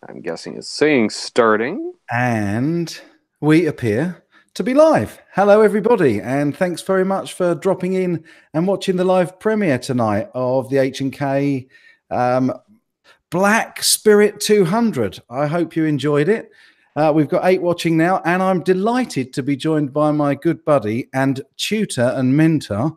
I'm guessing it's saying starting. And we appear to be live. Hello, everybody, and thanks very much for dropping in and watching the live premiere tonight of the H&K Black Spirit 200. I hope you enjoyed it. We've got 8 watching now, and I'm delighted to be joined by my good buddy and tutor and mentor,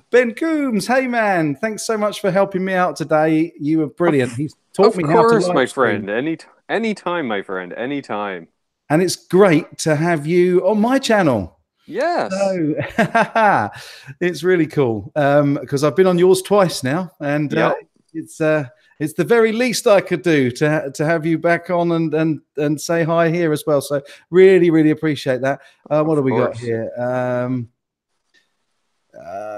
Ben Coombs. Hey, man, thanks so much for helping me out today. You were brilliant. He's taught me how to live My stream. friend. Anytime, my friend. Anytime. And it's great to have you on my channel. Yes. So it's really cool because I've been on yours twice now, and it's the very least I could do to have you back on and say hi here as well. So really appreciate that. What do we got here?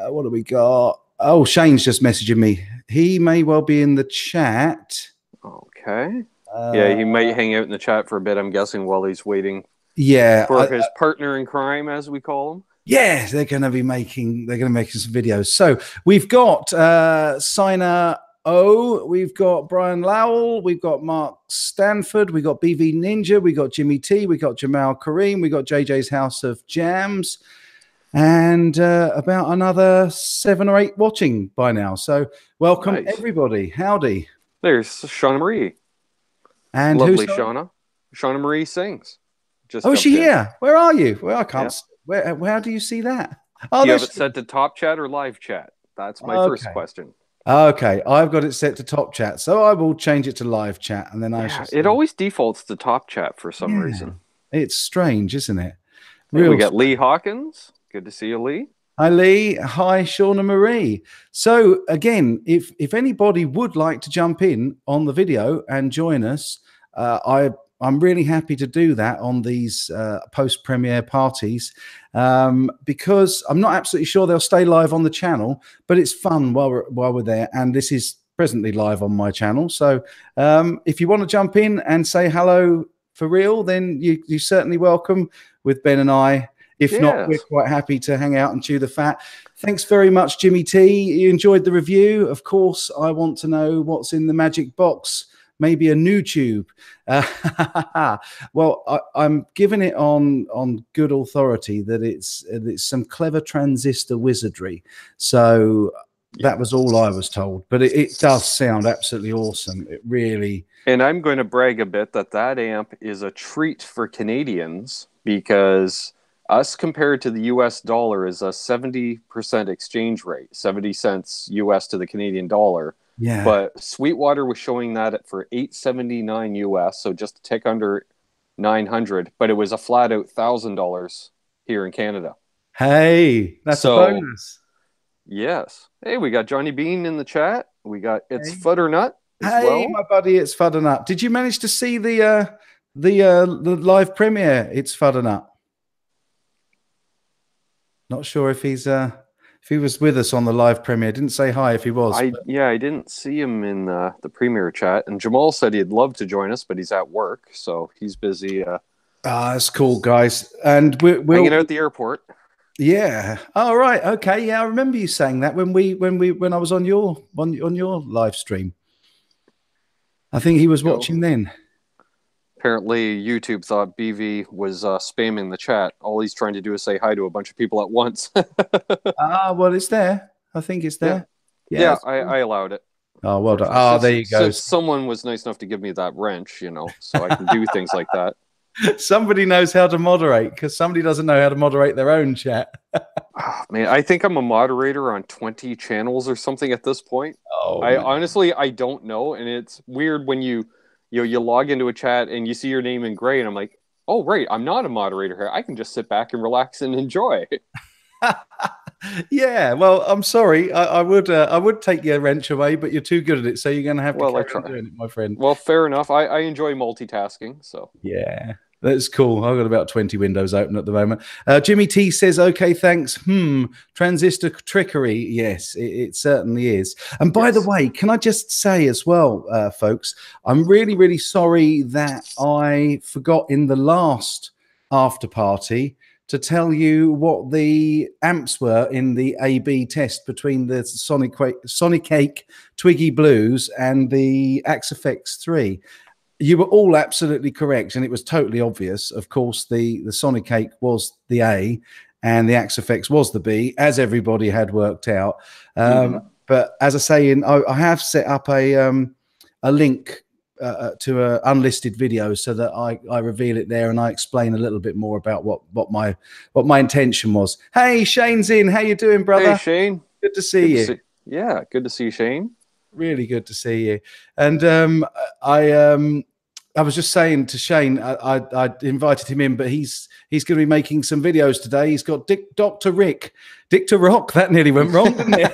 What do we got? Oh, Shane's just messaging me. He may well be in the chat. Okay. Yeah, he might hang out in the chat for a bit, I'm guessing, while he's waiting. Yeah, for his partner in crime, as we call him. Yeah, they're going to be making some videos. So we've got Signer O, we've got Brian Lowell, we've got Mark Stanford, we got BV Ninja, we got Jimmy T, we got Jamal Kareem, we got JJ's House of Jams, and about another 7 or 8 watching by now. So welcome everybody. Howdy. There's Shauna Marie. And lovely Shauna. Shauna Marie sings. Oh, is she here? Where are you? Well, I can't. Yeah. Where do you see that? Oh, do you have it set to top chat or live chat? That's my first question. Okay, I've got it set to top chat, so I will change it to live chat, and then I shall. It always defaults to top chat for some reason. It's strange, isn't it? We got Lee Hawkins. Good to see you, Lee. Hi, Lee. Hi, Shauna Marie. So again, if anybody would like to jump in on the video and join us, I'm really happy to do that on these post-premiere parties because I'm not absolutely sure they'll stay live on the channel, but it's fun while we're there. And this is presently live on my channel. So if you want to jump in and say hello for real, then you're certainly welcome with Ben and I. If not, we're quite happy to hang out and chew the fat. Thanks very much, Jimmy T. You enjoyed the review. Of course, I want to know what's in the magic box. Maybe a new tube. Well, I'm giving it on good authority that it's some clever transistor wizardry. So that was all I was told. But it does sound absolutely awesome. It really. And I'm going to brag a bit that amp is a treat for Canadians because us compared to the US dollar is a 70% exchange rate, 70 cents US to the Canadian dollar. Yeah. But Sweetwater was showing that for $879 US, so just a tick under 900, but it was a flat out $1,000 here in Canada. Hey, that's a bonus. Yes. Hey, we got Johnny Bean in the chat. We got It's Futternut as well. My buddy, It's Futternut. Did you manage to see the live premiere? It's Futternut. Not sure if he was with us on the live premiere. Didn't say hi if he was. I didn't see him in the premiere chat. And Jamal said he'd love to join us, but he's at work, so he's busy. That's cool, guys. And we're hanging out at the airport. Yeah. All right. Okay. Yeah, I remember you saying that when I was on your live stream. I think he was watching then. Apparently, YouTube thought BV was spamming the chat. All he's trying to do is say hi to a bunch of people at once. Well, it's there. I think it's there. Yeah, I allowed it. Oh, well done. There you go. Since someone was nice enough to give me that wrench, so I can do things like that. Somebody knows how to moderate because somebody doesn't know how to moderate their own chat. Oh, man, I think I'm a moderator on 20 channels or something at this point. Honestly, I don't know. And it's weird when you log into a chat and you see your name in gray, and I'm like, oh, right, I'm not a moderator here. I can just sit back and relax and enjoy. Yeah, well, I'm sorry. I would take your wrench away, but you're too good at it, so you're going to have to carry on doing it, my friend. Well, fair enough. I enjoy multitasking, so. Yeah, that's cool. I've got about 20 windows open at the moment. Jimmy T says, okay, thanks. Transistor trickery. Yes, it certainly is. And by the way, can I just say as well, folks, I'm really sorry that I forgot in the last after party to tell you what the amps were in the A/B test between the Sonic Twiggy Blues and the Axe-Fx 3. You were all absolutely correct, and it was totally obvious. Of course, the Sonic was the A, and the Axe-Fx was the B, as everybody had worked out. But as I say, I have set up a link to an unlisted video so that I reveal it there, and I explain a little bit more about what my intention was. Hey, Shane's in. How you doing, brother? Hey, Shane. Good to see you. Yeah, good to see you, Shane. Really good to see you. And I was just saying to Shane, I invited him in, but he's going to be making some videos today. He's got Dr. Rock. That nearly went wrong, didn't it?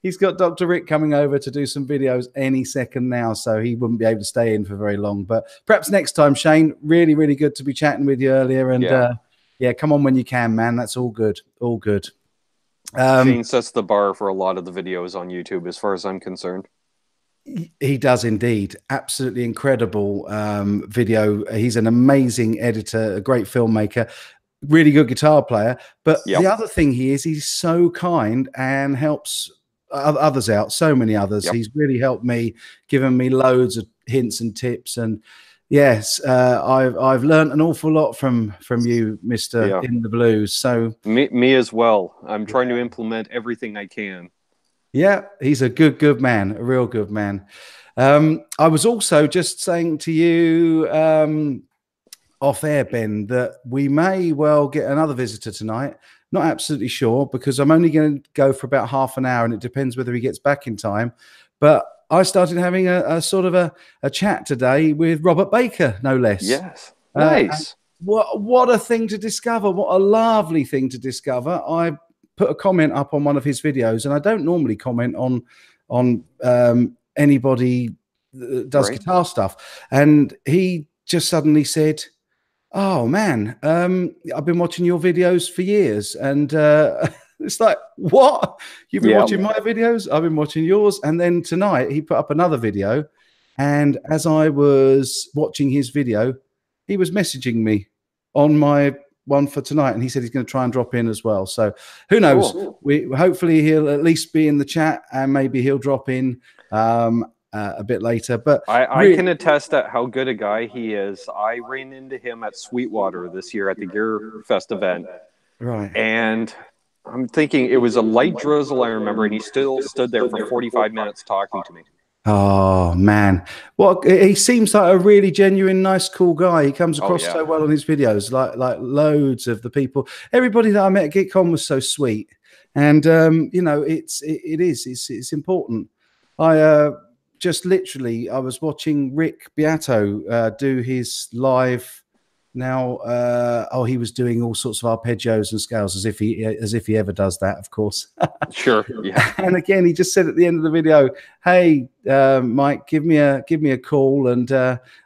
He's got Dr. Rick coming over to do some videos any second now, so he wouldn't be able to stay in for very long. But perhaps next time, Shane. Really, really good to be chatting with you earlier. And yeah, come on when you can, man. That's all good. All good. Shane sets the bar for a lot of the videos on YouTube, as far as I'm concerned. He does indeed. Absolutely incredible video. He's an amazing editor, a great filmmaker, really good guitar player. But the other thing he's so kind and helps others out, so many others. He's really helped me, given me loads of hints and tips. And yes, I've learned an awful lot from you, Mr. In the Blues. So me as well. I'm trying to implement everything I can. Yeah, he's a good man, a real good man. I was also just saying to you off air, Ben, that we may well get another visitor tonight. Not absolutely sure, because I'm only going to go for about half an hour, and it depends whether he gets back in time. But I started having a sort of a chat today with Robert Baker, no less. Yes, nice. What a thing to discover! What a lovely thing to discover! I put a comment up on one of his videos, and I don't normally comment on anybody that does guitar stuff. And he just suddenly said, "Oh man, I've been watching your videos for years." And it's like, what? You've been watching my videos? I've been watching yours. And then tonight he put up another video, and as I was watching his video, he was messaging me on my one for tonight, and he said he's going to try and drop in as well. So who knows? Cool. Hopefully he'll at least be in the chat, and maybe he'll drop in a bit later. But I can attest at how good a guy he is. I ran into him at Sweetwater this year at the Gear Fest event, right? And I'm thinking it was a light drizzle, I remember, and he still stood there for 45 minutes talking to me. Oh man, well, he seems like a really genuine, nice, cool guy. He comes across so well on his videos. Like loads of the people, everybody that I met at GitCon was so sweet, and you know, it's important. I just literally, I was watching Rick Beato do his live. Now, he was doing all sorts of arpeggios and scales as if he ever does that, of course. Sure, yeah. And again, he just said at the end of the video, "Hey, Mike, give me a call, and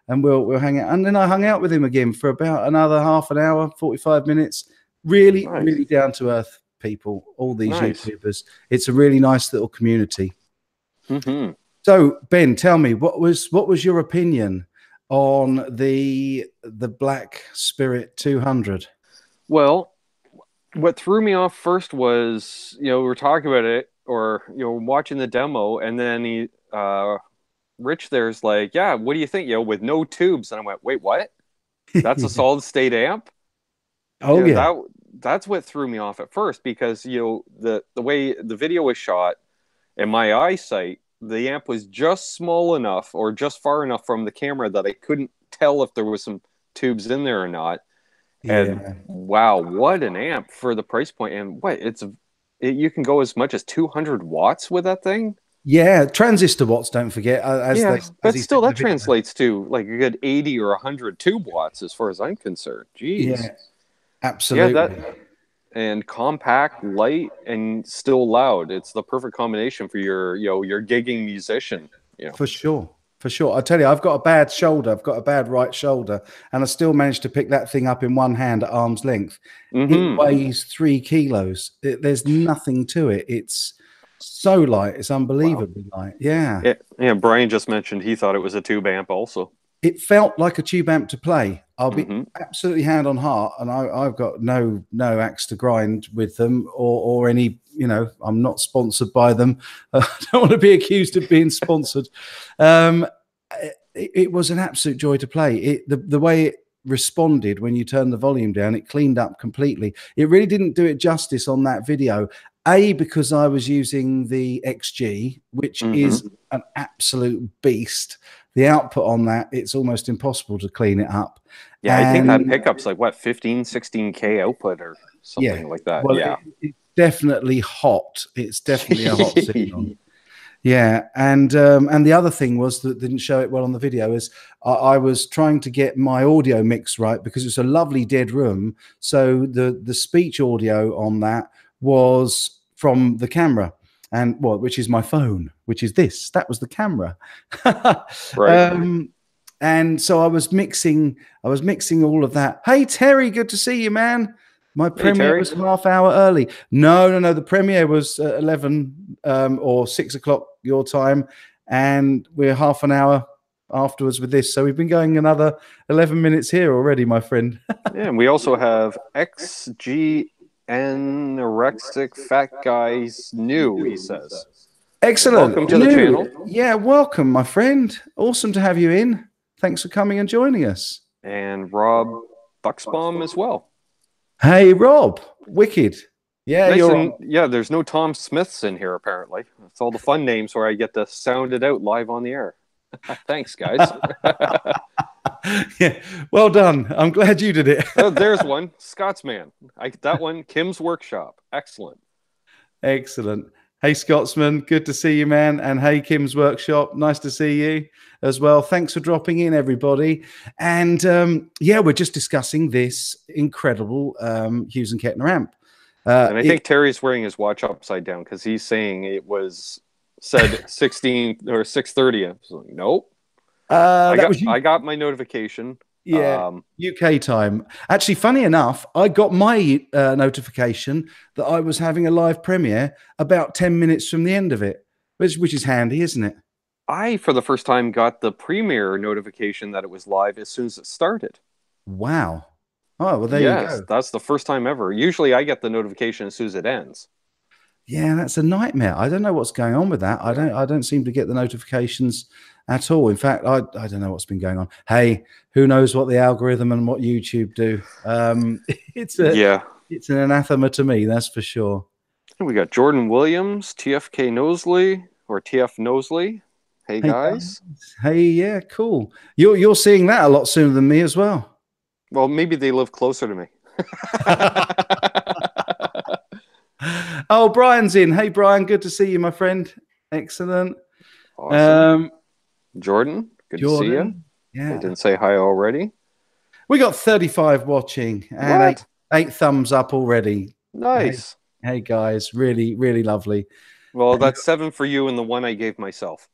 we'll hang out." And then I hung out with him again for about another half an hour, 45 minutes. Really, really down to earth people. All these YouTubers. It's a really nice little community. Mm-hmm. So, Ben, tell me, what was your opinion on the Black Spirit 200? Well, what threw me off first was, we were talking about it, or watching the demo, and then Rich there's like, "Yeah, what do you think, with no tubes?" And I went, "Wait, what? That's a solid state amp?" Oh yeah. That's what threw me off at first, because the way the video was shot, and my eyesight, the amp was just small enough or just far enough from the camera that I couldn't tell if there was some tubes in there or not. And wow, what an amp for the price point. And you can go as much as 200 watts with that thing. Yeah, transistor watts, don't forget. But still, that translates to like a good 80 or 100 tube watts as far as I'm concerned. Jeez. Yeah, absolutely. Yeah, and compact, light, and still loud. It's the perfect combination for your gigging musician. For sure. I tell you, I've got a bad shoulder. I've got a bad right shoulder, and I still managed to pick that thing up in one hand at arm's length. Mm-hmm. It weighs 3 kilos. There's nothing to it. It's so light. It's unbelievably light. Yeah. Yeah. Brian just mentioned he thought it was a tube amp also. it felt like a tube amp to play. I'll be Mm-hmm. absolutely hand on heart, and I've got no axe to grind with them or any. You know, I'm not sponsored by them. I don't want to be accused of being sponsored. It was an absolute joy to play. The way it responded when you turn the volume down, it cleaned up completely. It really didn't do it justice on that video. Because I was using the XG, which is an absolute beast. The output on that, it's almost impossible to clean it up. Yeah, I think that pickup's like what, 15, 16K output or something like that. Well, yeah. It's definitely hot. It's definitely a hot signal. Yeah, and the other thing was that didn't show it well on the video is I was trying to get my audio mix right because it's a lovely dead room. So the speech audio on that was from the camera, and which is my phone, which is this. That was the camera. Right. And so I was mixing all of that. Hey Terry, good to see you, man. My premiere was half hour early. No. The premiere was 11 or 6 o'clock your time, and we're half an hour afterwards with this. So we've been going another 11 minutes here already, my friend. Yeah, and we also have XG anorexic fat guys new, he says. Excellent. Welcome to the channel. Yeah, welcome, my friend. Awesome to have you in. Thanks for coming and joining us. And Rob Bucksbaum as well. Hey, Rob. Wicked. Yeah, nice. Yeah, there's no Tom Smiths in here, apparently. It's all the fun names where I get to sound it out live on the air. Thanks, guys. Yeah, well done. I'm glad you did it. Oh, there's one. Scotsman. That one, Kim's Workshop. Excellent. Excellent. Hey, Scotsman. Good to see you, man. And hey, Kim's Workshop. Nice to see you as well. Thanks for dropping in, everybody. And yeah, we're just discussing this incredible Hughes and Kettner amp. And I think Terry's wearing his watch upside down because he's saying it was said 16 or 6:30. I was like, nope. I got my notification. Yeah, UK time. Actually, funny enough, I got my notification that I was having a live premiere about 10 minutes from the end of it, which is handy, isn't it? I, for the first time, got the premiere notification that it was live as soon as it started. Wow. Oh, well, there you go. That's the first time ever. Usually I get the notification as soon as it ends. Yeah, that's a nightmare. I don't know what's going on with that. I don't seem to get the notifications at all. In fact, I don't know what's been going on. Hey, who knows what the algorithm and what YouTube do? It's an anathema to me, that's for sure. And we got Jordan Williams, TFK Nosley or TF Nosley. Hey guys. Hey, yeah, cool. You're seeing that a lot sooner than me as well. Well, maybe they live closer to me. Oh, Brian's in. Hey, Brian, good to see you, my friend. Excellent. Awesome. Jordan, good to see you. Yeah. I didn't say hi already. We got 35 watching and eight thumbs up already. Nice. Hey, guys, really, really lovely. Well, that's 7 for you and the 1 I gave myself.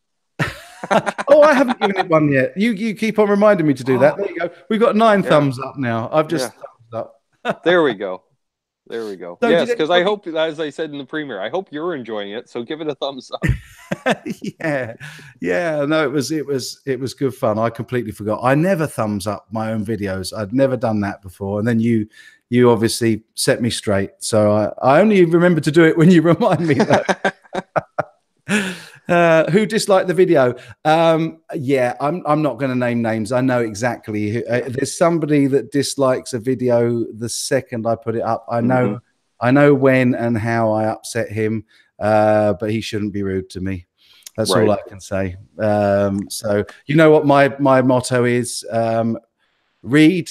Oh, I haven't given it 1 yet. You keep on reminding me to do that. There you go. We've got 9 thumbs up now. I've just thumbs up. There we go. There we go. So yes, because I hope, as I said in the premiere, I hope you're enjoying it. So give it a thumbs up. Yeah. No, it was good fun. I completely forgot. I never thumbs up my own videos. I'd never done that before, and then you obviously set me straight. So I only remember to do it when you remind me that. Who disliked the video? Yeah, I'm not going to name names. I know exactly who. There's somebody that dislikes a video the second I put it up. I know when and how I upset him, but he shouldn't be rude to me. That's all I can say. So you know what my motto is: read,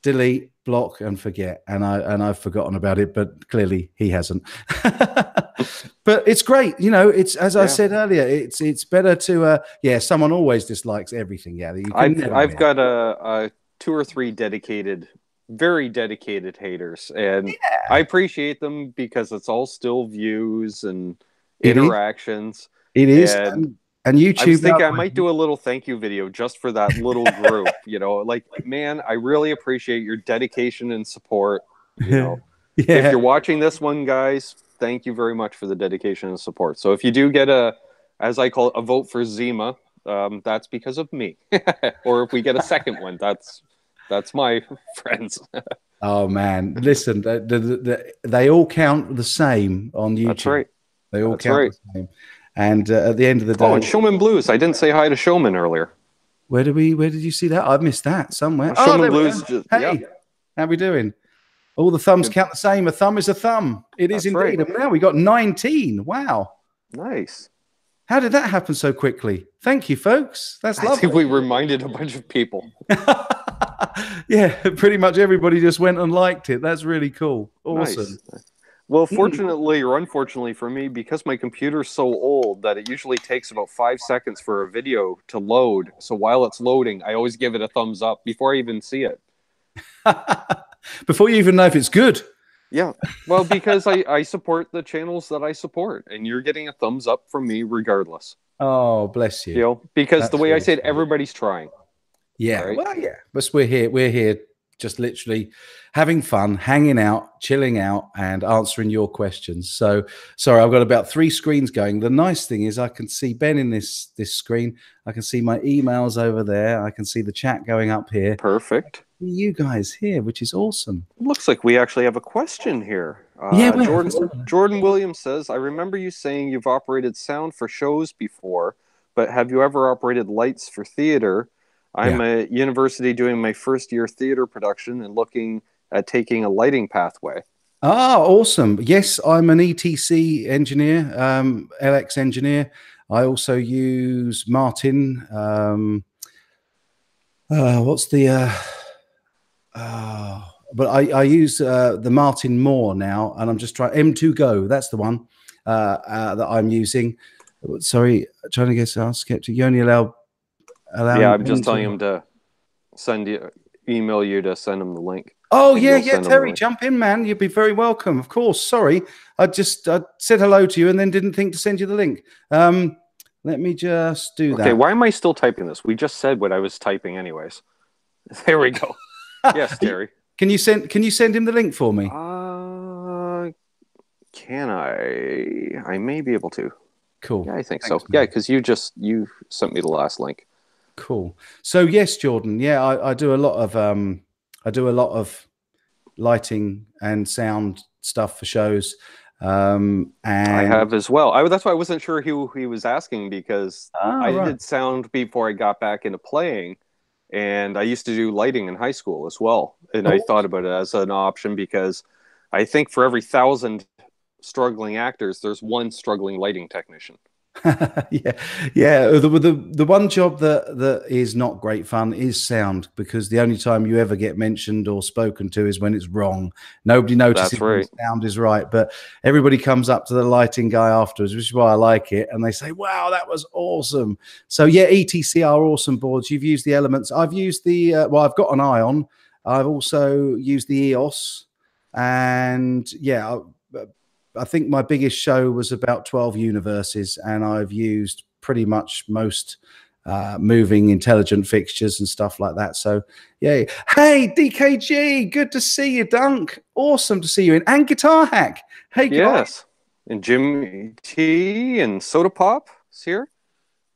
delete, block, and forget. And I've forgotten about it, but clearly he hasn't. But it's great, you know. It's as I said earlier. It's better to someone always dislikes everything. Yeah, I've got a 2 or 3 very dedicated haters, and I appreciate them because it's all still views and interactions. It is. And YouTube. I was thinking I might do a little thank you video just for that little group. You know, like, man, I really appreciate your dedication and support. You know, if you're watching this one, guys, thank you very much for the dedication and support. So if you do get as I call it, a vote for Zima, that's because of me. Or if we get a second one, that's my friends. Oh man, listen, they all count the same on YouTube. That's right. They all That's count right. the same. And at the end of the day, Oh, and Showman Blues. I didn't say hi to Showman earlier. where did you see that? I missed that somewhere. Oh, Showman there we Blues. go. Hey, how we doing? All the thumbs count the same. A thumb is a thumb. It is indeed. Right. And now we got 19. Wow. Nice. How did that happen so quickly? Thank you, folks. That's lovely. I think we reminded a bunch of people. Yeah, pretty much everybody just went and liked it. That's really cool. Awesome. Nice. Well, fortunately or unfortunately for me, because my computer's so old that it usually takes about 5 seconds for a video to load. So while it's loading, I always give it a thumbs up before I even see it. Before you even know if it's good. Yeah. Well, because I support the channels that I support, and you're getting a thumbs up from me regardless. Oh, bless you. You know, because that's the way I said, everybody's trying. Yeah. Right? Well, yeah. But we're here just literally having fun, hanging out, chilling out, and answering your questions. So, sorry, I've got about 3 screens going. The nice thing is I can see Ben in this screen. I can see my emails over there. I can see the chat going up here. Perfect. You guys here, which is awesome. Looks like we actually have a question here. Yeah, Jordan Williams says, I remember you saying you've operated sound for shows before, but have you ever operated lights for theater? I'm at university doing my first year theater production and looking at taking a lighting pathway. Ah, awesome. Yes, I'm an ETC engineer, LX engineer. I also use Martin. What's the... but I use the Martin Moore now, and I'm just trying M2 Go. That's the one that I'm using. Sorry, trying to get skeptic. You only allow. Yeah, I'm just telling him to email you to send him the link. Oh yeah, Terry, jump in, man. You'd be very welcome. Of course. Sorry, I said hello to you and then didn't think to send you the link. Let me just do that. Okay, why am I still typing this? We just said what I was typing, anyways. There we go. Yes, Terry. Can you send him the link for me? Can I? I may be able to. Cool. Yeah, I think so. Yeah, because you sent me the last link. Cool. So yes, Jordan. Yeah, I do a lot of lighting and sound stuff for shows. And I have as well. That's why I wasn't sure who he was asking, because I did sound before I got back into playing. And I used to do lighting in high school as well. And I thought about it as an option because I think for every 1,000 struggling actors, there's one struggling lighting technician. yeah. The one job that is not great fun is sound, because the only time you ever get mentioned or spoken to is when it's wrong. Nobody notices when the sound is right, but everybody comes up to the lighting guy afterwards, which is why I like it, and they say, "Wow, that was awesome." So yeah, ETC are awesome boards. You've used the Elements. I've used the I've got an Ion. I've also used the EOS, and yeah. I think my biggest show was about 12 universes, and I've used pretty much most moving intelligent fixtures and stuff like that. So, yeah. Hey, DKG, good to see you, Dunk. Awesome to see you in. And Guitar Hack. Hey, guys. Yes. And Jim T and Soda Pop is here.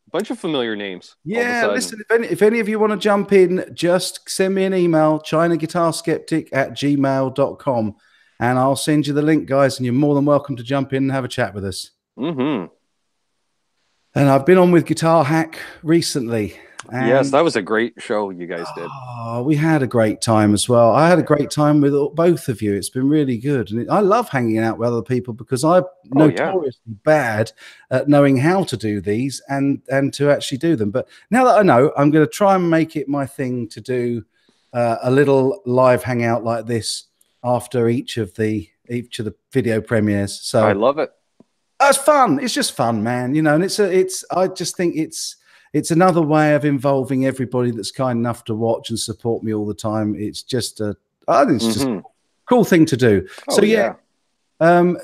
A bunch of familiar names. Yeah, listen, if any of you want to jump in, just send me an email, chinaguitarskeptic@gmail.com. And I'll send you the link, guys, and you're more than welcome to jump in and have a chat with us. Mm-hmm. And I've been on with Guitar Hack recently. Yes, that was a great show you guys did. Oh, we had a great time as well. I had a great time with both of you. It's been really good. And I love hanging out with other people, because I'm notoriously bad at knowing how to do these and to actually do them. But now that I know, I'm going to try and make it my thing to do a little live hangout like this after each of the video premieres. So I love it. It's fun. It's just fun, man. You know, and I just think it's another way of involving everybody that's kind enough to watch and support me all the time. It's just I think it's just a cool thing to do. Oh, so yeah.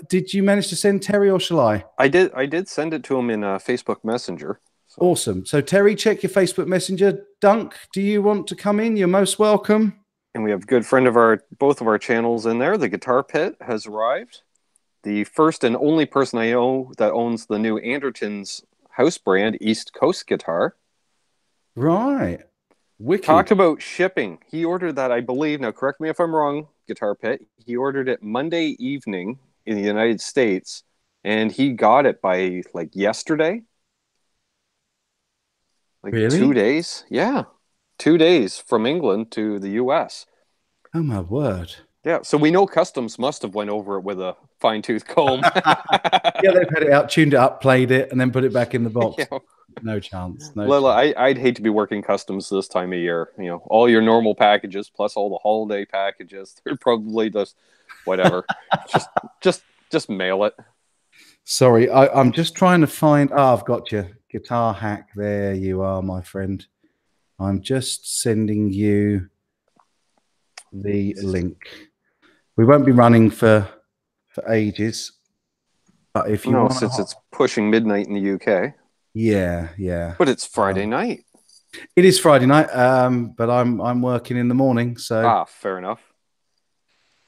Did you manage to send Terry, or shall I? I did send it to him in Facebook Messenger. So. Awesome. So Terry, check your Facebook Messenger. Dunk, do you want to come in? You're most welcome. And we have a good friend of both of our channels in there. The Guitar Pit has arrived. The first and only person I know that owns the new Anderton's house brand, East Coast Guitar. Right. Wicked. Talked about shipping. He ordered that, I believe. Now, correct me if I'm wrong, Guitar Pit. He ordered it Monday evening in the United States, and he got it by like yesterday. Like Really? 2 days. Yeah. 2 days from England to the US. Oh my word. Yeah. So we know customs must have went over it with a fine tooth comb. Yeah, they've had it out, tuned it up, played it, and then put it back in the box. Yeah. No chance. No Lila, chance. I'd hate to be working customs this time of year. You know, all your normal packages plus all the holiday packages. They're probably just whatever. just mail it. Sorry, I'm just trying to find. Oh, I've got you. Guitar Hack. There you are, my friend. I'm just sending you the link. We won't be running for ages, but if you want, since it's pushing midnight in the UK. Yeah. But it's Friday night. It is Friday night, but I'm working in the morning, so fair enough.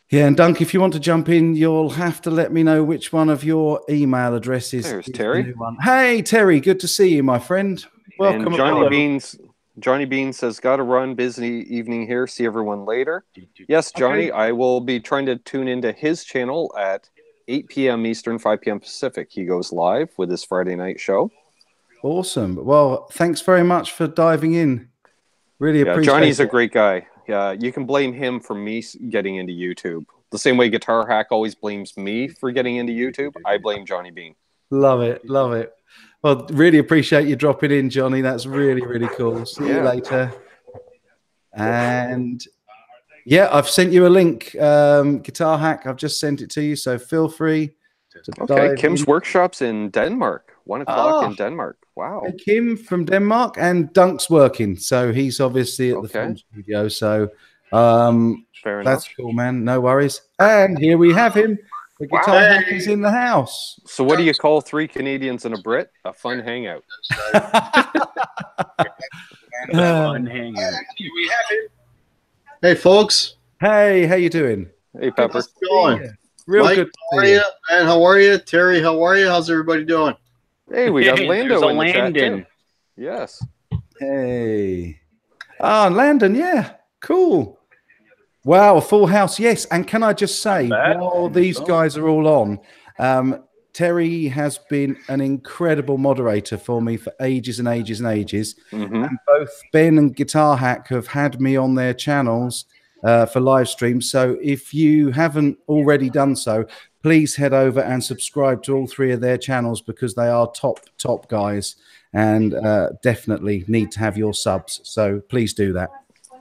Yeah, and Dunk, if you want to jump in, you'll have to let me know which one of your email addresses. There's Terry. The new one. Hey, Terry, good to see you, my friend. Welcome. And Johnny Beans says, "Got to run. Busy evening here. See everyone later." Yes, Johnny. Okay. I will be trying to tune into his channel at 8 p.m. Eastern, 5 p.m. Pacific. He goes live with his Friday night show. Awesome. Well, thanks very much for diving in. Really appreciate it. Johnny's a great guy. Yeah, you can blame him for me getting into YouTube. The same way Guitar Hack always blames me for getting into YouTube, I blame Johnny Bean. Love it. Love it. Well, really appreciate you dropping in, Johnny. That's really, really cool. See you later. And yeah, I've sent you a link. Guitar Hack, I've just sent it to you, so feel free to dive Kim's in. Workshop's in Denmark. 1 o'clock in Denmark. Wow. Hey, Kim from Denmark, and Dunk's working, so he's obviously at the film studio. So fair enough. That's cool, man. No worries. And here we have him. The Guitar Hack is in the house. So what do you call 3 Canadians and a Brit? A fun hangout. Fun hangout. Here we have him. Hey, folks. Hey, how you doing? Hey, Pepper. How's it going? Yeah. Real Mike, good. How are you? And how are you? Terry, how are you? How's everybody doing? Hey, we got Lando in the chat too. Landon. Yes. Hey. Landon, yeah. Cool. Wow, a full house, yes. And can I just say, while these guys are all on, Terry has been an incredible moderator for me for ages and ages and ages. Mm-hmm. And both Ben and Guitar Hack have had me on their channels for live streams. So if you haven't already done so, please head over and subscribe to all 3 of their channels, because they are top guys, and definitely need to have your subs. So please do that.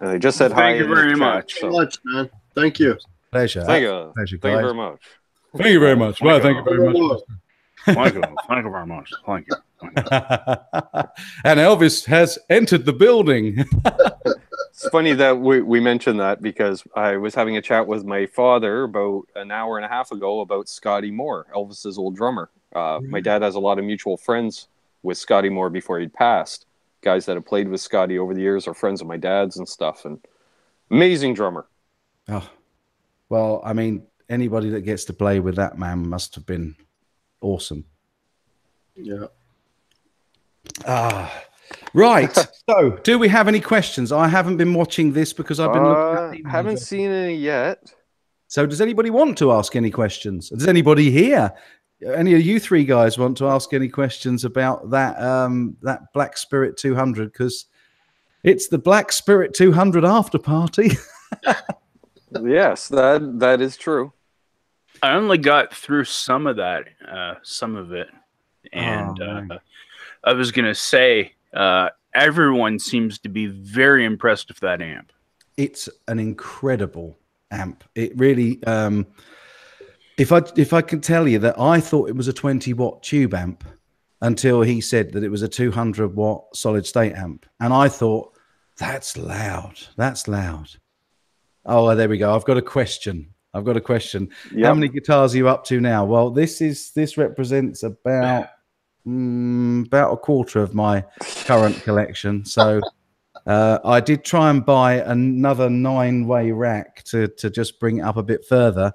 They just said hi. Thank you very much. So much, man. Thank you. Pleasure. Thank you. Pleasure, Thank you guys. very much. Thank you very much. Well, thank you very much. Thank you. Thank you very much. Thank you. And Elvis has entered the building. It's funny that we mentioned that, because I was having a chat with my father about an hour and a half ago about Scotty Moore, Elvis's old drummer. My dad has a lot of mutual friends with Scotty Moore before he'd passed. Guys that have played with Scotty over the years are friends of my dad's and stuff. And amazing drummer. Oh, well, I mean, anybody that gets to play with that man must have been awesome. Yeah. Right. So, do we have any questions? I haven't been watching this because I've been looking at haven't seen any yet. So, does anybody want to ask any questions? Does anybody here, any of you 3 guys, want to ask any questions about that that Black Spirit 200? Because it's the Black Spirit 200 after party. Yes, that is true. I only got through some of that, some of it, and I was gonna say everyone seems to be very impressed with that amp. It's an incredible amp. It really. If I can tell you that I thought it was a 20-watt tube amp until he said that it was a 200-watt solid state amp, and I thought, that's loud. That's loud. Oh, there we go. I've got a question. How many guitars are you up to now? Well, this represents about a quarter of my current collection. So I did try and buy another 9-way rack to just bring it up a bit further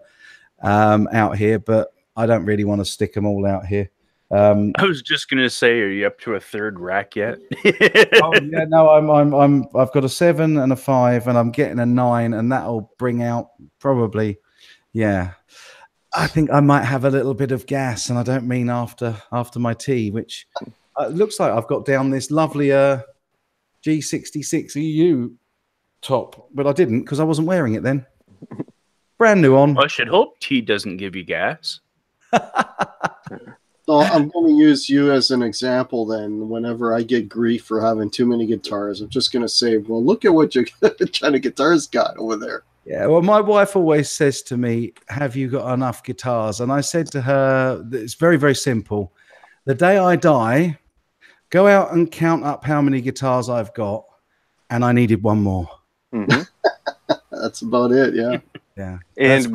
out here, but I don't really want to stick them all out here. I was just gonna say, are you up to a third rack yet? Oh yeah, no, I've got a 7 and a 5, and I'm getting a 9, and that'll bring out probably, yeah. I think I might have a little bit of gas, and I don't mean after my tea, which looks like I've got down this lovely G66 EU top, but I didn't because I wasn't wearing it then. Brand new on. Well, I should hope tea doesn't give you gas. So I'm going to use you as an example then. Whenever I get grief for having too many guitars, I'm just going to say, well, look at what your China guitars got over there. Yeah, well, my wife always says to me, have you got enough guitars? And I said to her, it's very, very simple. The day I die, go out and count up how many guitars I've got, and I needed one more. Mm-hmm. That's about it, yeah. Yeah. And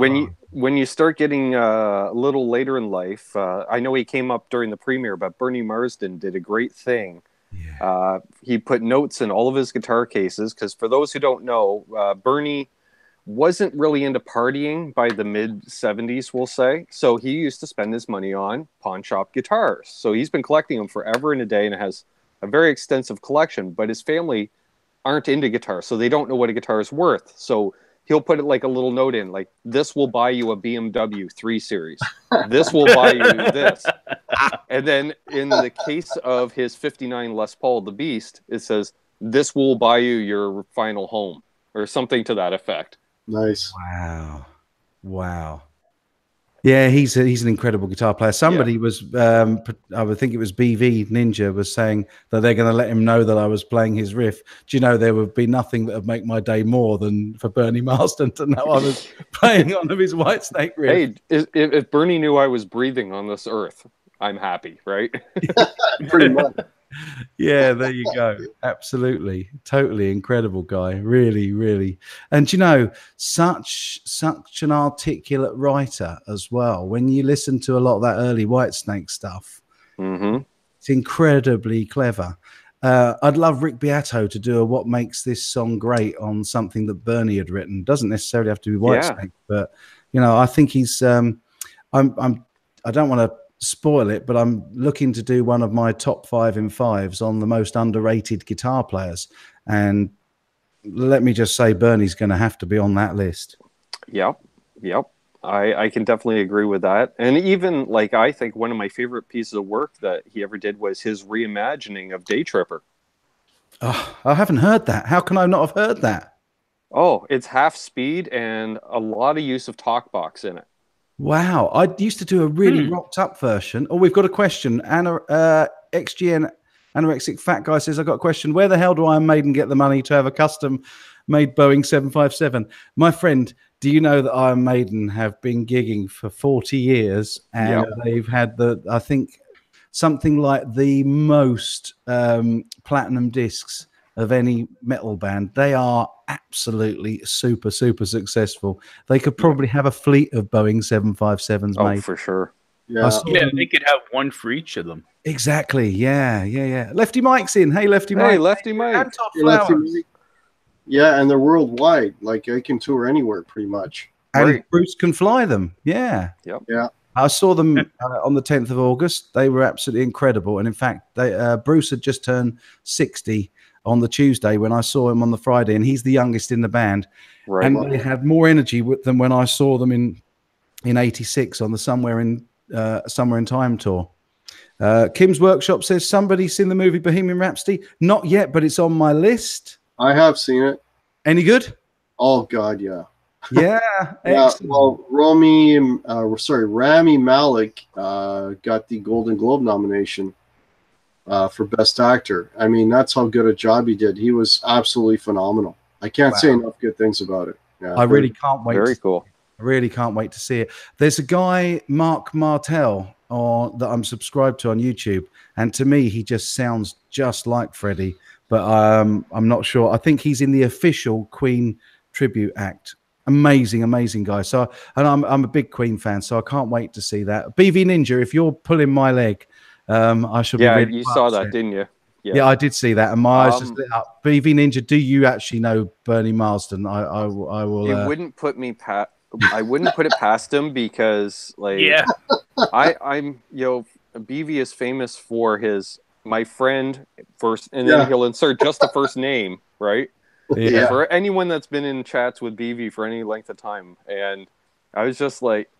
when you start getting a little later in life, I know he came up during the premiere, but Bernie Marsden did a great thing. Yeah. He put notes in all of his guitar cases, because for those who don't know, Bernie wasn't really into partying by the mid-70s, we'll say. So he used to spend his money on pawn shop guitars. So he's been collecting them forever and a day and has a very extensive collection. But his family aren't into guitars, so they don't know what a guitar is worth. So he'll put it like a little note in, like, this will buy you a BMW 3 Series. This will buy you this. And then in the case of his 59 Les Paul, the Beast, it says, this will buy you your final home, or something to that effect. Nice. Wow. Yeah, he's an incredible guitar player. Somebody was, I would think it was BV Ninja, was saying that they're going to let him know that I was playing his riff. Do you know, there would be nothing that would make my day more than for Bernie Marsden to know I was playing one of his Whitesnake riffs. Hey, if Bernie knew I was breathing on this earth, I'm happy, right? Pretty much. Yeah, there you go. Absolutely. Totally incredible guy. Really, really. And you know, such an articulate writer as well. When you listen to a lot of that early Whitesnake stuff, it's incredibly clever. I'd love Rick Beato to do a What Makes This Song Great on something that Bernie had written. Doesn't necessarily have to be Whitesnake, but you know, I think he's I don't want to spoil it, but I'm looking to do one of my top 5 in 5s on the most underrated guitar players, and let me just say Bernie's going to have to be on that list. Yep I can definitely agree with that. And even, like, I think one of my favorite pieces of work that he ever did was his reimagining of Day Tripper. Oh, I haven't heard that. How can I not have heard that? Oh, it's half speed and a lot of use of talkbox in it. Wow, I used to do a really rocked up version. Oh, we've got a question. XGN Anorexic Fat Guy says, I've got a question. Where the hell do Iron Maiden get the money to have a custom made Boeing 757? My friend, do you know that Iron Maiden have been gigging for 40 years and they've had I think something like the most platinum discs of any metal band. They are absolutely super successful. They could probably have a fleet of Boeing 757s made. Oh, for sure. Yeah, they could have one for each of them. Exactly. Yeah. Lefty Mike's in. Hey, Lefty Mike. Hey, Lefty Mike. Hey, Lefty Mike. Yeah, and they're worldwide. Like, I can tour anywhere pretty much. And Bruce can fly them. Yeah. Yep. Yeah. I saw them on the 10th of August. They were absolutely incredible. And in fact, Bruce had just turned 60 on the Tuesday when I saw him on the Friday, and he's the youngest in the band. Right. And they had more energy with them when I saw them in '86 on the Somewhere in Time tour. Kim's Workshop says, somebody seen the movie Bohemian Rhapsody? Not yet, but it's on my list. I have seen it. Any good? Oh God, yeah. Yeah. Well, Rami Malek got the Golden Globe nomination for Best Actor. I mean, that's how good a job he did. He was absolutely phenomenal. I can't say enough good things about it. Yeah, I really can't wait. Very cool. I really can't wait to see it. There's a guy, Mark Martell, that I'm subscribed to on YouTube, and to me, he just sounds just like Freddie, but I'm not sure. I think he's in the official Queen tribute act. Amazing guy. So, and I'm a big Queen fan, so I can't wait to see that. BV Ninja, if you're pulling my leg, I should be. Yeah, really you saw that, didn't you? Yeah, I did see that, and my eyes just lit up. BV Ninja, do you actually know Bernie Marsden? I will. It wouldn't put me I wouldn't put it past him because, like, I'm BV is famous for his my friend first, and then he'll insert just the first name, right? Yeah. For anyone that's been in chats with BV for any length of time, and I was just like,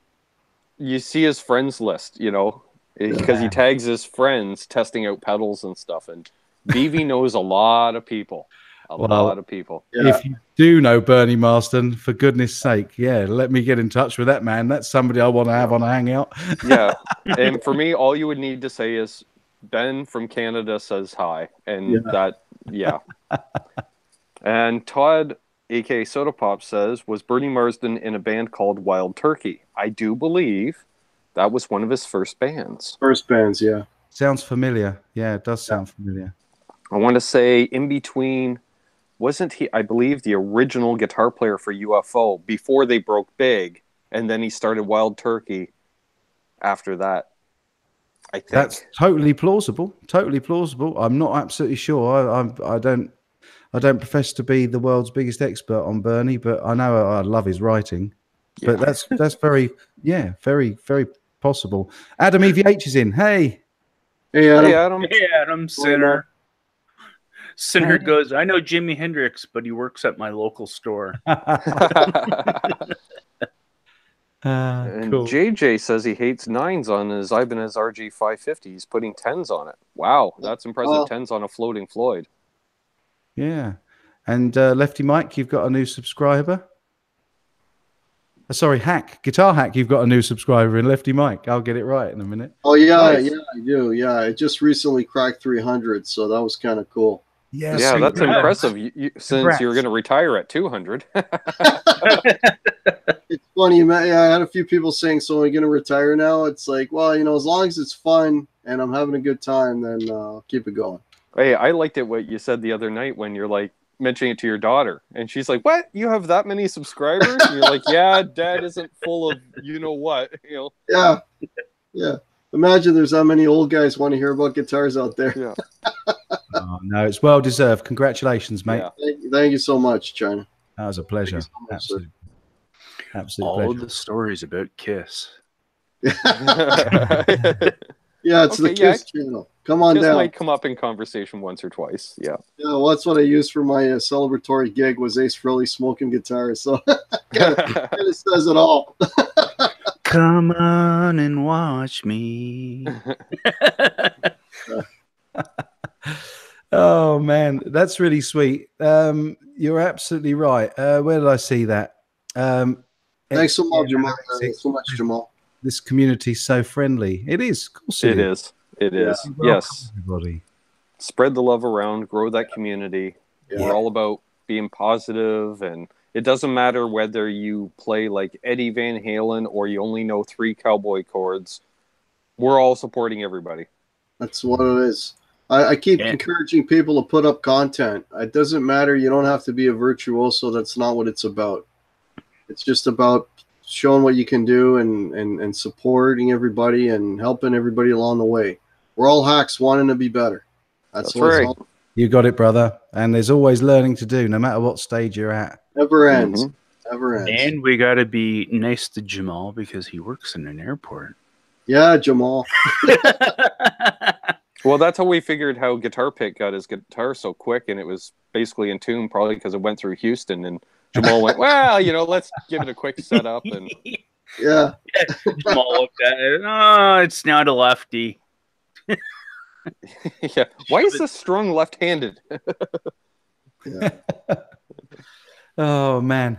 you see his friends list, you know, because he tags his friends testing out pedals and stuff, and BV knows a lot of people. A lot of people. If you do know Bernie Marston, for goodness sake, let me get in touch with that man. That's somebody I want to have on a hangout. Yeah. And for me, all you would need to say is Ben from Canada says hi. And And Todd, aka Soda Pop, says, was Bernie Marsden in a band called Wild Turkey? I do believe that was one of his first bands. First bands, yeah. Sounds familiar. Yeah, it does sound familiar. I want to say in between, wasn't he, I believe, the original guitar player for UFO before they broke big, and then he started Wild Turkey after that, I think. That's totally plausible. Totally plausible. I'm not absolutely sure. I don't profess to be the world's biggest expert on Bernie, but I know I love his writing. Yeah. But that's very, very, very possible. Adam EVH is in. Hey. Hey, Adam. Hey, Adam. Hey, Adam, Sinner. Sinner goes, I know Jimi Hendrix, but he works at my local store. And cool. JJ says he hates 9s on his Ibanez RG 550. He's putting 10s on it. Wow, that's impressive. 10s on a floating Floyd. Yeah. And Lefty Mike, you've got a new subscriber. Sorry, Guitar Hack, you've got a new subscriber in Lefty Mike. I'll get it right in a minute. Oh, yeah, nice. I do. Yeah, I just recently cracked 300, so that was kind of cool. Yeah, that's impressive. Since you're going to retire at 200. It's funny, man. Yeah, I had a few people saying, "So are you going to retire now?" It's like, well, you know, as long as it's fun and I'm having a good time, then I'll keep it going. Hey, I liked it what you said the other night when you're like mentioning it to your daughter, and she's like, "What? You have that many subscribers?" And you're like, "Yeah, Dad isn't full of you know what, you know." Yeah. Imagine there's that many old guys want to hear about guitars out there. Yeah. Oh, no, it's well deserved. Congratulations, mate. Yeah. Thank you so much, China. That was a pleasure. So much, Absolute all pleasure. the stories about Kiss. Yeah, it's the Kiss channel. Come on Kiss down. might come up in conversation once or twice. Yeah. Yeah, well, that's what I used for my celebratory gig was Ace Frehley smoking guitars. So kind of says it all. Come on and watch me. Oh man, that's really sweet. You're absolutely right. Where did I see that? Thanks so much, Jamal. Thanks so much, Jamal. This community's so friendly. It is. Of course it is. It is. Yeah. Yes. Everybody. Spread the love around. Grow that community. Yeah. We're all about being positive, and it doesn't matter whether you play like Eddie Van Halen or you only know 3 cowboy chords. We're all supporting everybody. That's what it is. I keep encouraging people to put up content. It doesn't matter. You don't have to be a virtuoso. That's not what it's about. It's just about showing what you can do and supporting everybody and helping everybody along the way. We're all hacks wanting to be better. That's right. You got it, brother. And there's always learning to do, no matter what stage you're at. Never ends. Never ends. And we got to be nice to Jamal because he works in an airport. Yeah, Jamal. Well, that's how we figured how Guitar Pick got his guitar so quick, and it was basically in tune, probably because it went through Houston, and Jamal went, well, you know, let's give it a quick setup. And yeah. Jamal looked at it. Oh, it's not a lefty. Yeah. Why is this strung left-handed? Yeah. Oh, man.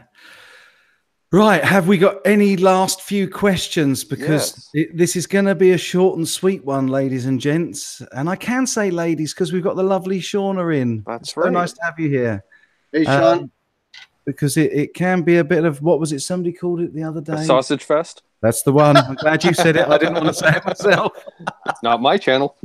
Right, have we got any last few questions? Because this is going to be a short and sweet one, ladies and gents. And I can say ladies because we've got the lovely Shauna in. That's right. So nice to have you here. Hey, Sean. Because it can be a bit of, what was it, somebody called it the other day? A sausage fest? That's the one. I'm glad you said it. I didn't want to say it myself. It's not my channel.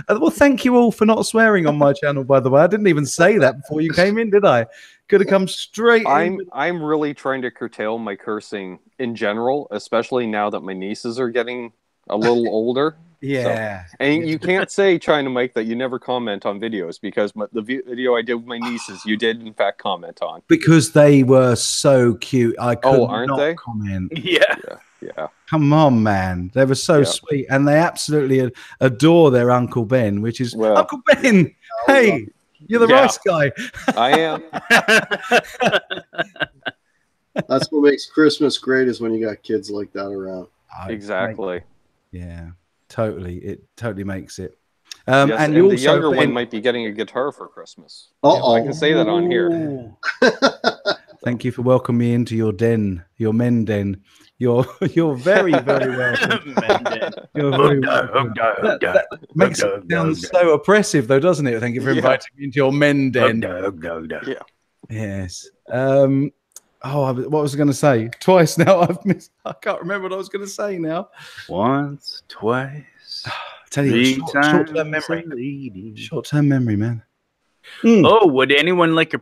Well, thank you all for not swearing on my channel, by the way. I didn't even say that before you came in, did I? Could have come straight in. I'm really trying to curtail my cursing in general, especially now that my nieces are getting a little older. Yeah. So, and you can't say, China Mike, that you never comment on videos because the video I did with my nieces, you did in fact comment on. Because they were so cute. I could aren't not they? comment. Yeah. Yeah. Come on, man. They were so sweet, and they absolutely adore their Uncle Ben, which is Uncle Ben. Hey, you're the rice guy. I am. That's what makes Christmas great, is when you got kids like that around. Exactly. Yeah, totally. It totally makes it. Yes, and the younger one might be getting a guitar for Christmas. I can say that on here. Thank you for welcoming me into your den, your men den. You're very, very welcome. You're very welcome. That makes it sound so oppressive, though, doesn't it? Thank you for inviting me into your men den. Yeah. Yes. What was I going to say? Twice now I've missed. I can't remember what I was going to say now. Once, twice. Tell you, short-term memory. Short-term memory, man. Oh, would anyone like a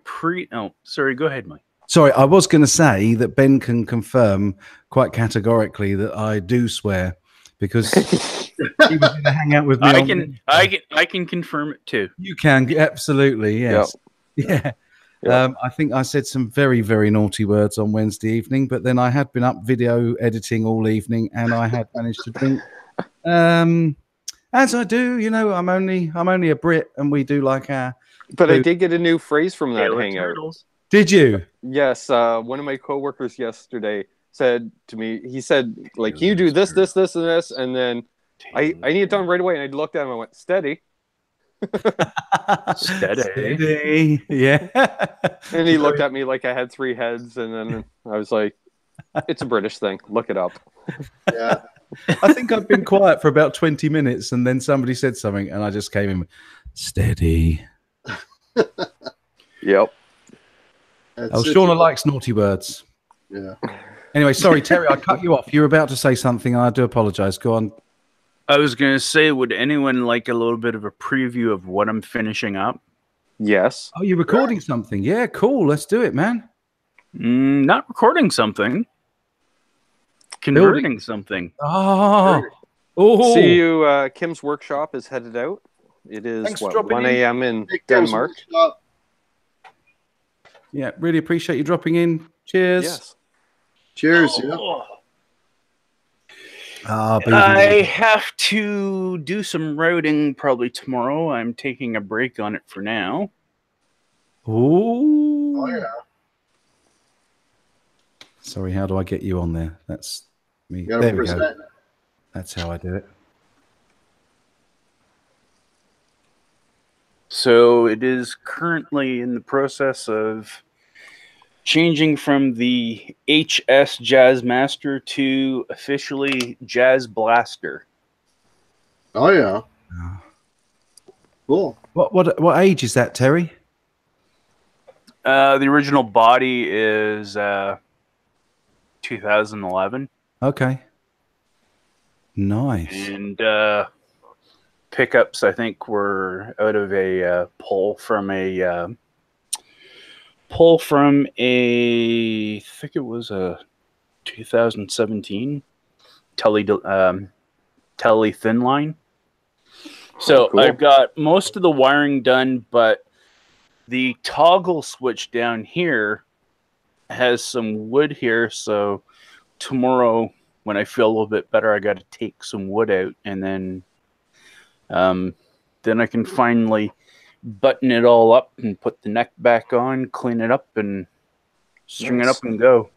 Oh, sorry. Go ahead, Mike. Sorry, I was going to say that Ben can confirm quite categorically that I do swear, because he was going to hang out with me. I can confirm it too. You can, absolutely, yes. Yep. Yeah. I think I said some very, very naughty words on Wednesday evening, but then I had been up video editing all evening, and I had managed to drink. As I do, I'm only a Brit, and we do like our. But I did get a new phrase from that hangout. Did you? Yes. One of my coworkers yesterday said to me, he said, like, you do this, this, this, and this, and then I need it done right away. And I looked at him and I went, steady. Steady. Yeah. And he looked at me like I had 3 heads, and then I was like, it's a British thing. Look it up. Yeah. I think I've been quiet for about 20 minutes, and then somebody said something, and I just came in, steady. Yep. Shauna likes naughty words. Yeah. Anyway, sorry, Terry, I cut you off. You were about to say something. I do apologize. Go on. I was going to say, would anyone like a little bit of a preview of what I'm finishing up? Yes. Oh, you're recording something? Yeah, cool. Let's do it, man. Not recording something. Converting something. Oh. See you. Kim's workshop is headed out. It is 1 a.m. in Denmark. Yeah, really appreciate you dropping in. Cheers. Yes. Cheers. I have to do some routing probably tomorrow. I'm taking a break on it for now. Oh yeah. Sorry, how do I get you on there? That's me. There we go. That's how I do it. So it is currently in the process of changing from the HS Jazz Master to officially Jazz Blaster. Oh yeah. Cool. What age is that, Terry? The original body is 2011. Okay. Nice. And pickups, I think, were out of a pull from a I think it was a 2017 Telly thin line. So cool. I've got most of the wiring done, but the toggle switch down here has some wood here. So tomorrow, when I feel a little bit better, I got to take some wood out, and then I can finally button it all up and put the neck back on, clean it up, and string it up and go.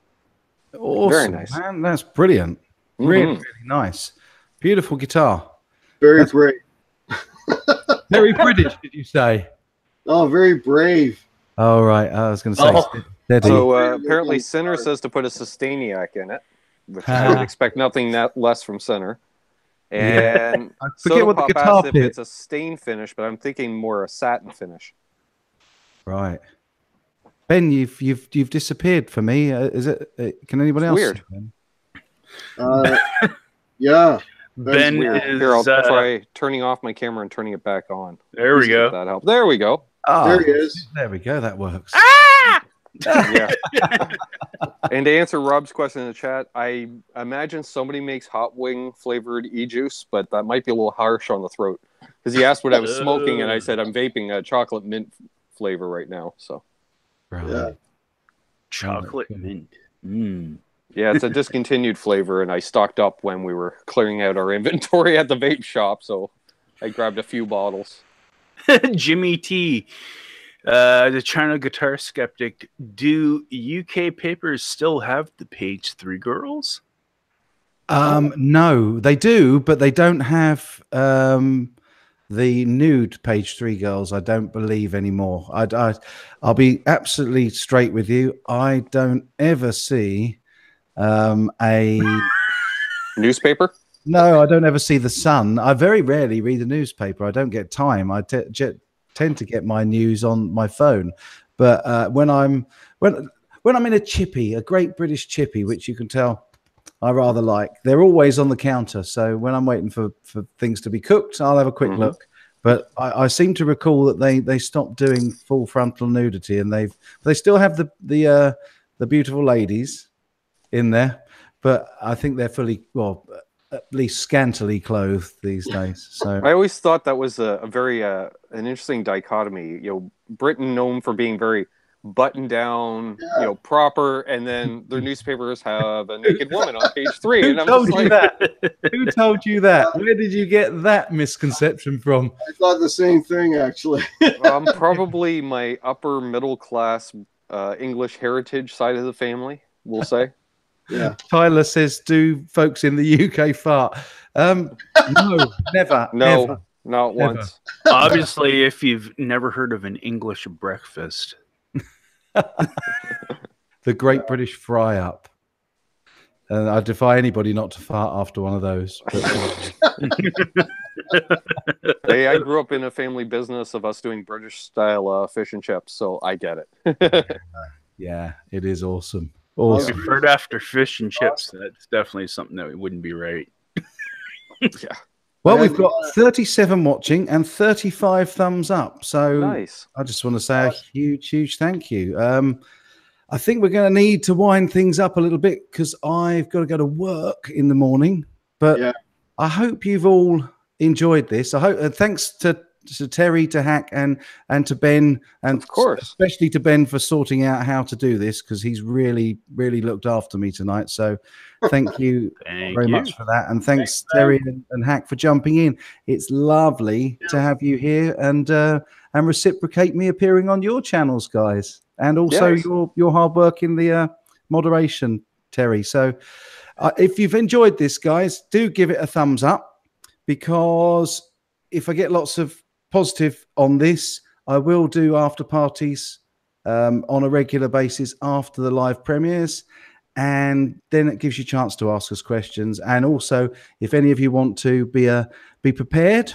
Awesome, very nice, man. That's brilliant. Really, really nice. Beautiful guitar. Very brave. Very British, did you say? Oh, very brave. Oh, right. I was going to say steady. So apparently Sinner says to put a Sustainiac in it, which I would expect nothing less from Sinner. And I forget what the guitar if it's a stain finish, but I'm thinking more a satin finish. Right. Ben, you've disappeared for me. Is it? Can anybody else? Weird. Yeah. Ben weird. is. Here, I'll try turning off my camera and turning it back on. There we go. That helps. There we go. Oh, there he is. There we go. That works. Ah! Yeah. And to answer Rob's question in the chat, I imagine somebody makes hot wing flavored e-juice, but that might be a little harsh on the throat. Because he asked what I was smoking, and I said I'm vaping a chocolate mint flavor right now. So, right. Yeah. Chocolate mint. Yeah, it's a discontinued flavor, and I stocked up when we were clearing out our inventory at the vape shop, so I grabbed a few bottles. Jimmy T, the China guitar skeptic. Do UK papers still have the page 3 girls? No, they do, but they don't have the nude page 3 girls. I don't believe anymore. I'll be absolutely straight with you. I don't ever see a newspaper. No, I don't ever see the Sun. I very rarely read the newspaper. I don't get time. I tend to get my news on my phone. But when I'm in a chippy, a Great British chippy, which you can tell I rather like, they're always on the counter. So when I'm waiting for things to be cooked, I'll have a quick look. But I seem to recall that they stopped doing full frontal nudity, and they still have the beautiful ladies in there, but I think they're fully, well, at least scantily clothed these days. So I always thought that was a very an interesting dichotomy. You know, Britain known for being very buttoned down, you know, proper, and then their newspapers have a naked woman on page 3. And I'm told just you like, that? Who told you that? Where did you get that misconception from? I thought the same thing, actually. Probably my upper middle class English heritage side of the family, we'll say. Yeah. Tyler says, "Do folks in the UK fart?" No, never. No, ever, not never. once. Obviously, if you've never heard of an English breakfast. The Great British Fry Up. And I defy anybody not to fart after one of those. Hey, I grew up in a family business of us doing British style fish and chips, so I get it. Yeah, it is awesome. If you've heard after fish and chips, that's definitely something that wouldn't be right. Yeah. Well, we've got 37 watching and 35 thumbs up. So nice. I just want to say a huge thank you. I think we're going to need to wind things up a little bit because I've got to go to work in the morning. But I hope you've all enjoyed this. I hope. Thanks to Terry, to Hack, and to Ben, and of course, especially to Ben for sorting out how to do this, because he's really looked after me tonight. So thank you very much for that, and thanks Terry and Hack for jumping in. It's lovely to have you here and reciprocate me appearing on your channels, guys, and also your hard work in the moderation, Terry. So if you've enjoyed this, guys, do give it a thumbs up, because if I get lots of positive on this, I will do after parties on a regular basis after the live premieres, and then it gives you a chance to ask us questions. And also, if any of you want to be prepared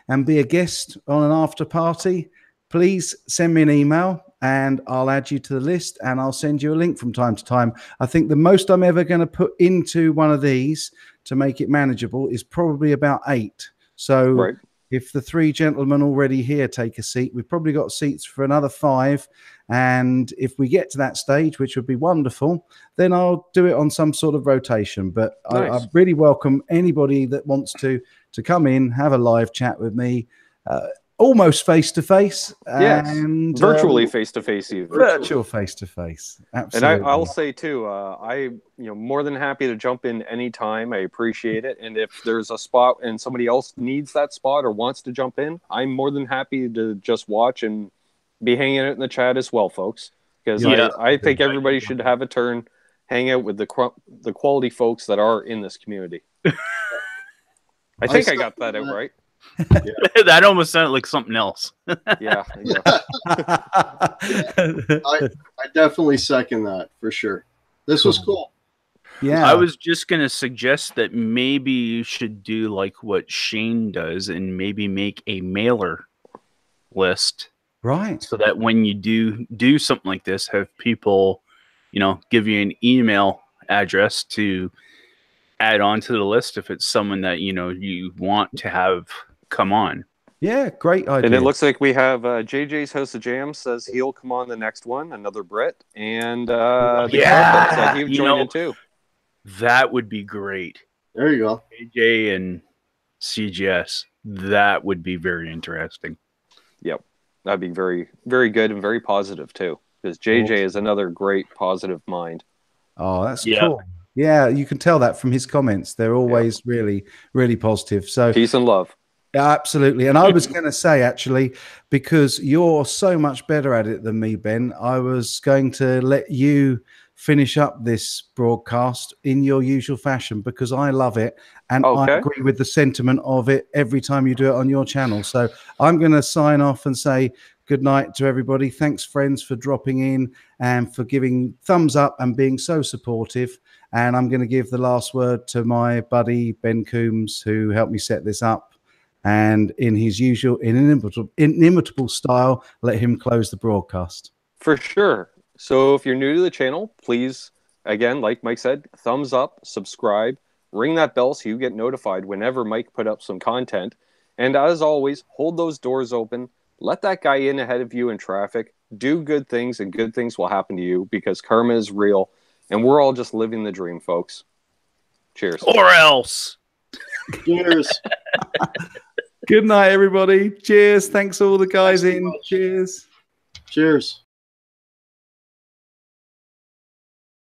and be a guest on an after party, please send me an email and I'll add you to the list, and I'll send you a link from time to time. I think the most I'm ever going to put into one of these to make it manageable is probably about 8. So if the 3 gentlemen already here take a seat, we've probably got seats for another 5. And if we get to that stage, which would be wonderful, then I'll do it on some sort of rotation. But I really welcome anybody that wants to come in, have a live chat with me, almost face-to-face. And virtually face-to-face even. Virtual face-to-face. Absolutely. And I'll say too, more than happy to jump in anytime. I appreciate it. And if there's a spot and somebody else needs that spot or wants to jump in, I'm more than happy to just watch and be hanging out in the chat as well, folks. Because I think everybody should have a turn, hang out with the quality folks that are in this community. I think I got that out right. That almost sounded like something else. Yeah. I definitely second that for sure. This was cool. Yeah. I was just going to suggest that maybe you should do like what Shane does and maybe make a mailer list. Right. So that when you do something like this, have people, give you an email address to add on to the list if it's someone that, you want to have come on. Yeah, great idea. And it looks like we have JJ's House of Jam says he'll come on the next one, another Brit, and said he would join in too. That would be great. There you go. JJ and CGS. That would be very interesting. Yep. That'd be very, very good and very positive too. Because JJ is another great positive mind. Oh, that's cool. Yeah, you can tell that from his comments. They're always really, really positive. So peace and love. Absolutely. And I was going to say, actually, because you're so much better at it than me, Ben, I was going to let you finish up this broadcast in your usual fashion because I love it. And I agree with the sentiment of it every time you do it on your channel. So I'm going to sign off and say good night to everybody. Thanks, friends, for dropping in and for giving thumbs up and being so supportive. And I'm going to give the last word to my buddy, Ben Coombs, who helped me set this up. And in his usual inimitable style, let him close the broadcast. For sure. So if you're new to the channel, please, again, like Mike said, thumbs up, subscribe, ring that bell so you get notified whenever Mike put up some content. And as always, hold those doors open. Let that guy in ahead of you in traffic. Do good things, and good things will happen to you because karma is real. And we're all just living the dream, folks. Cheers. Or else. Cheers. Good night, everybody. Cheers. Thanks all the guys in. Cheers. Cheers.